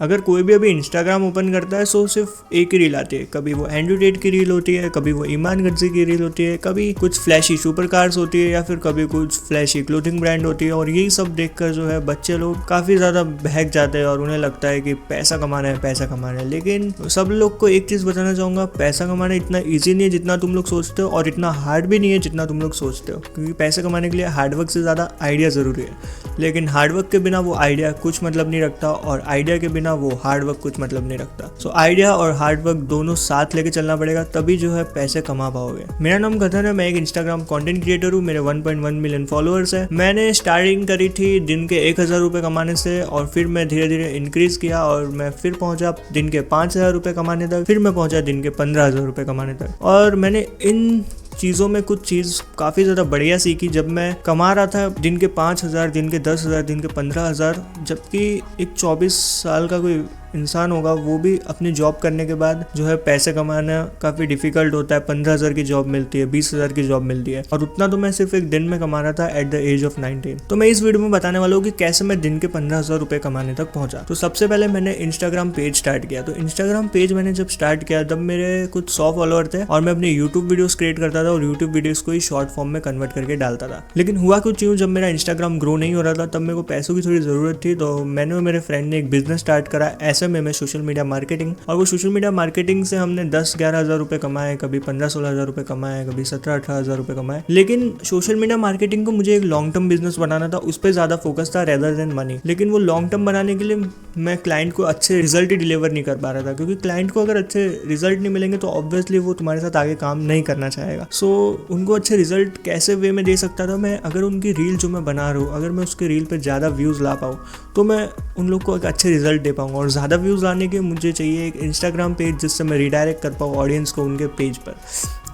अगर कोई भी अभी इंस्टाग्राम ओपन करता है तो सिर्फ एक ही रील आती है। कभी वो एंड्रू टेट की रील होती है, कभी वो ईमान गज्जी की रील होती है, कभी कुछ फ्लैशी सुपर कार्स होती है, या फिर कभी कुछ फ्लैशी क्लोथिंग ब्रांड होती है। और यही सब देखकर जो है बच्चे लोग काफ़ी ज़्यादा बहक जाते हैं और उन्हें लगता है कि पैसा कमाना है, पैसा कमाना है। लेकिन सब लोग को एक चीज़ बताना चाहूँगा, पैसा कमाना इतना ईजी नहीं है जितना तुम लोग सोचते हो, और इतना हार्ड भी नहीं है जितना तुम लोग सोचते हो। क्योंकि पैसे कमाने के लिए हार्डवर्क से ज़्यादा आइडिया ज़रूरी है, लेकिन हार्डवर्क के बिना वो आइडिया कुछ मतलब नहीं रखता, और आइडिया के बिना वो हार्डवर्क कुछ मतलब नहीं रखता। सो आइडिया और हार्डवर्क दोनों साथ लेके चलना पड़ेगा, तभी जो है पैसे कमा पाओगे। मेरा नाम कथन है, मैं एक इंस्टाग्राम कंटेंट क्रिएटर हूँ। मेरे 1.1 मिलियन फॉलोअर्स है। मैंने स्टार्टिंग करी थी दिन के 1000 रुपये कमाने से, और फिर मैं धीरे धीरे इंक्रीज किया और मैं फिर पहुंचा दिन के 5000 रुपये कमाने तक, फिर मैं पहुंचा दिन के 15000 रुपये कमाने तक। और मैंने इन चीज़ों में कुछ चीज़ काफ़ी ज़्यादा बढ़िया सीखी। जब मैं कमा रहा था दिन के 5000, दिन के 10,000, दिन के 15,000, जबकि एक 24 साल का कोई इंसान होगा वो भी अपनी जॉब करने के बाद जो है पैसे कमाना काफ़ी डिफिकल्ट होता है। 15,000 की जॉब मिलती है, 20,000 की जॉब मिलती है, और उतना तो मैं सिर्फ एक दिन में कमा रहा था एट द एज ऑफ 19। तो मैं इस वीडियो में बताने वाला हूँ कि कैसे मैं दिन के 15,000 रुपये कमाने तक पहुंचा। तो सबसे पहले मैंने इंस्टाग्राम पेज स्टार्ट किया। तो इंस्टाग्राम पेज मैंने जब स्टार्ट किया तब मेरे कुछ 100 फॉलोअर थे, और मैं अपने यूट्यूब वीडियोस क्रिएट करता था और यूट्यूब वीडियोस को ही शॉर्ट फॉर्म में कन्वर्ट करके डालता था। लेकिन हुआ कुछ यूँ, जब मेरा इंस्टाग्राम ग्रो नहीं हो रहा था तब मेरे को पैसों की थोड़ी ज़रूरत थी। तो मैंने और मेरे फ्रेंड ने एक बिजनेस स्टार्ट करा, SMA में सोशल मीडिया मार्केटिंग। और वो सोशल मीडिया मार्केटिंग से हमने 10-11 हज़ार रुपये कमाए, कभी 15-16 हज़ार रुपये कमाए, कभी 17-18 हज़ार रुपये कमाए। लेकिन सोशल मीडिया मार्केटिंग को मुझे एक लॉन्ग टर्म बिजनेस बनाना था, उस पर ज़्यादा फोकस था रेदर देन मनी। लेकिन वो लॉन्ग टर्म बनाने के लिए मैं क्लाइंट को अच्छे रिजल्ट ही डिलीवर नहीं कर पा रहा था, क्योंकि क्लाइंट को अगर अच्छे रिजल्ट नहीं मिलेंगे तो ऑब्वियसली वो तुम्हारे साथ आगे काम नहीं करना चाहेगा। सो उनको अच्छे रिजल्ट कैसे वे में दे सकता था मैं, अगर उनकी रील जो मैं बना रहा हूँ, अगर मैं उसके रील पे ज़्यादा व्यूज़ ला पाऊँ तो मैं उन लोग को एक अच्छे रिजल्ट दे पाऊँगा। और ज़्यादा व्यूज़ लाने के मुझे चाहिए एक इंस्टाग्राम पेज जिससे मैं रिडायरेक्ट कर पाऊँ ऑडियंस को उनके पेज पर।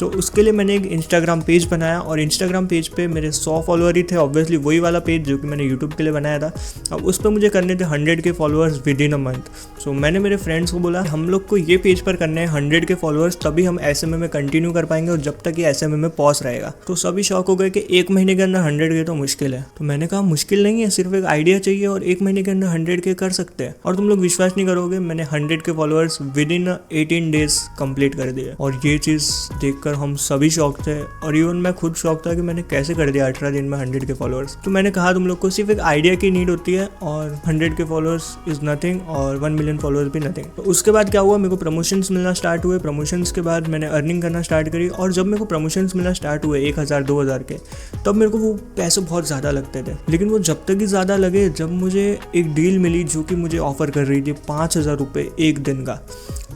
तो उसके लिए मैंने एक इंस्टाग्राम पेज बनाया, और इंस्टाग्राम पेज पे मेरे 100 फॉलोअर ही थे, ऑब्वियसली वही वाला पेज जो कि मैंने यूट्यूब के लिए बनाया था। अब उस पर मुझे करने थे 100 के followers within a month. So मैंने मेरे फ्रेंड्स को बोला हम लोग को ये पेज पर करने हैं 100 के फॉलोअर्स, तभी हम SMA में कंटिन्यू कर पाएंगे, और जब तक ये SMA में पॉज रहेगा। तो सभी शॉक हो गए कि 1 महीने के अंदर 100 के तो मुश्किल है। तो मैंने कहा मुश्किल नहीं है, सिर्फ एक आइडिया चाहिए और 1 महीने के अंदर 100 के कर सकते हैं। और तुम लोग विश्वास नहीं करोगे, मैंने 100 के followers with in 18 days complete कर दिए। और ये चीज़ देखकर हम सभी शॉक थे, और इवन मैं खुद शॉक था कि मैंने कैसे कर दिया 18 दिन में 100 के फॉलोअर्स। तो मैंने कहा तुम लोग को सिर्फ एक आइडिया की नीड होती है, और 100 के फॉलोअर्स इज नथिंग, और 1 मिलियन फॉलोअर्स भी नथिंग। तो उसके बाद क्या हुआ, मेरे को प्रमोशंस मिलना स्टार्ट हुए। प्रमोशंस के बाद मैंने अर्निंग करना स्टार्ट करी, और जब मेरे को प्रमोशंस मिलना स्टार्ट हुए 1000-2000 के, तब मेरे को वो पैसे बहुत ज़्यादा लगते थे। लेकिन वो जब तक ही ज़्यादा लगे जब मुझे एक डील मिली जो कि मुझे ऑफर कर रही थी 5000 रुपये एक दिन का।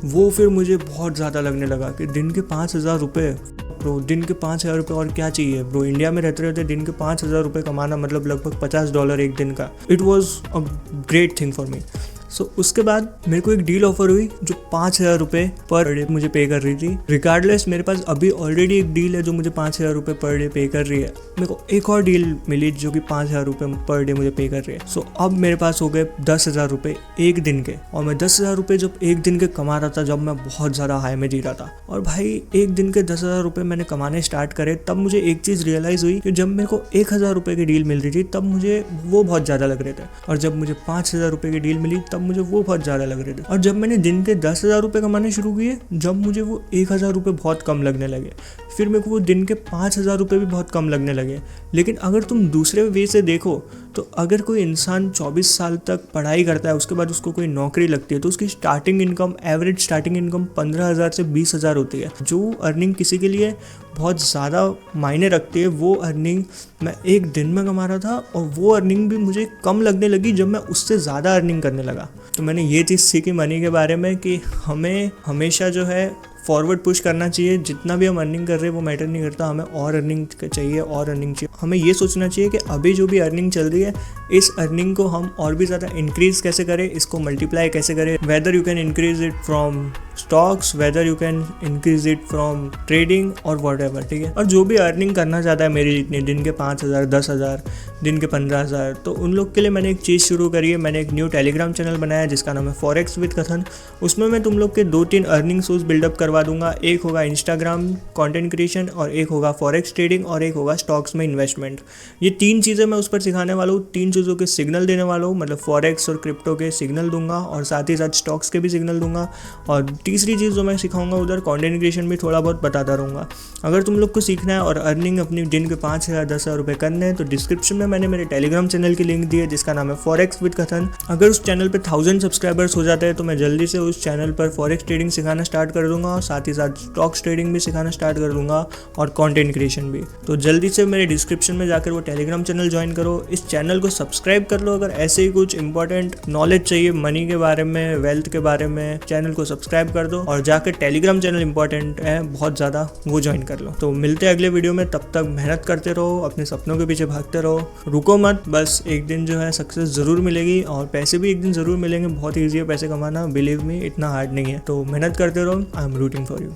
वो फिर मुझे बहुत ज़्यादा लगने लगा कि दिन के 5000 रुपये, ब्रो दिन के 5000 रुपये और क्या चाहिए ब्रो। इंडिया में रहते रहते दिन के 5000 रुपये कमाना मतलब लगभग $50 एक दिन का। It was a great thing for me. So उसके बाद मेरे को एक डील ऑफर हुई जो 5000 रुपये पर डे मुझे पे कर रही थी। रिगार्डलेस मेरे पास अभी ऑलरेडी एक डील है जो मुझे 5000 रुपये पर डे पे कर रही है। मेरे को एक और डील मिली जो कि 5000 रुपये पर डे मुझे पे कर रही है। सो अब मेरे पास हो गए 10,000 रुपये एक दिन के, और मैं 10,000 रुपये जब एक दिन के कमा रहा था, जब मैं बहुत ज़्यादा हाई में जी रहा था। और भाई एक दिन के 10,000 रुपये मैंने कमाने स्टार्ट करे, तब मुझे एक चीज़ रियलाइज़ हुई कि जब मेरे को 1000 रुपये की डील मिल रही थी तब मुझे वो बहुत ज़्यादा लग रहे थे, और जब मुझे 5000 रुपये की डील मिली तब मुझे वो बहुत ज़्यादा लग रहे थे। और जब मैंने दिन के 10,000 रुपये कमाने शुरू किए, जब मुझे वो 1000 रुपये बहुत कम लगने लगे, फिर मेरे को वो दिन के 5000 रुपये भी बहुत कम लगने लगे। लेकिन अगर तुम दूसरे वे से देखो तो अगर कोई इंसान 24 साल तक पढ़ाई करता है, उसके बाद उसको कोई नौकरी लगती है, तो उसकी starting income, average starting income 15,000 से 20,000 होती है। जो अर्निंग किसी के लिए बहुत ज़्यादा मायने रखती है, वो अर्निंग मैं एक दिन में कमा रहा था, और वो अर्निंग भी मुझे कम लगने लगी जब मैं उससे ज़्यादा अर्निंग करने लगा। तो मैंने ये चीज़ सीखी मनी के बारे में कि हमें हमेशा जो है फॉरवर्ड पुश करना चाहिए। जितना भी हम अर्निंग कर रहे हैं वो मैटर नहीं करता, हमें और अर्निंग चाहिए, और अर्निंग चाहिए। हमें ये सोचना चाहिए कि अभी जो भी अर्निंग चल रही है, इस अर्निंग को हम और भी ज़्यादा इंक्रीज़ कैसे करें, इसको मल्टीप्लाई कैसे करें। Whether you can increase it from stocks, whether you can increase it from trading और वॉट एवर, ठीक है। और जो भी अर्निंग करना चाहता है मेरी जितनी, दिन के 5,000, 10,000, दिन के 15,000, तो उन लोग के लिए मैंने एक चीज़ शुरू करी है। मैंने एक न्यू टेलीग्राम चैनल बनाया है जिसका नाम है फॉरेक्स विद कथन। उसमें मैं तुम लोग के 2-3 अर्निंग सोर्स बिल्डअप करवा दूंगा। एक होगा इंस्टाग्राम कंटेंट क्रिएशन, और एक होगा फॉरेक्स ट्रेडिंग, और एक होगा स्टॉक्स में इन्वेस्टमेंट। ये 3 चीज़ें मैं उस पर सिखाने वाला हूँ, 3 चीज़ों के सिग्नल देने वाला हूँ, मतलब फॉरेक्स और क्रिप्टो के सिग्नल दूंगा और साथ ही साथ स्टॉक्स के भी सिग्नल दूंगा। और तीसरी चीज़ जो मैं सिखाऊंगा उधर कंटेंट क्रिएशन भी थोड़ा बहुत बताता रहूँगा। अगर तुम लोग को सीखना है और अर्निंग अपनी दिन के 5,000, 10,000 रुपये करने हैं तो डिस्क्रिप्शन में मैंने मेरे टेलीग्राम चैनल की लिंक दी है जिसका नाम है फॉरेक्स विद कथन। अगर उस चैनल पे 1000 सब्सक्राइबर्स हो जाते हैं तो मैं जल्दी से उस चैनल पर फॉरेक्स ट्रेडिंग सिखाना स्टार्ट कर दूंगा और साथ ही साथ स्टॉक्स ट्रेडिंग भी सिखाना स्टार्ट कर दूंगा और कंटेंट क्रिएशन भी। तो जल्दी से मेरे डिस्क्रिप्शन में जाकर वो टेलीग्राम चैनल ज्वाइन करो, इस चैनल को सब्सक्राइब कर लो। अगर ऐसे ही कुछ इंपॉर्टेंट नॉलेज चाहिए मनी के बारे में, वेल्थ के बारे में, चैनल को सब्सक्राइब कर दो और जाकर टेलीग्राम चैनल इंपॉर्टेंट है बहुत ज़्यादा, वो ज्वाइन कर लो। तो मिलते हैं अगले वीडियो में, तब तक मेहनत करते रहो, अपने सपनों के पीछे भागते रहो, रुको मत। बस एक दिन जो है सक्सेस ज़रूर मिलेगी और पैसे भी एक दिन ज़रूर मिलेंगे। बहुत ईजी है पैसे कमाना, बिलीव मी, इतना हार्ड नहीं है। तो मेहनत करते रहो। I am rooting for you.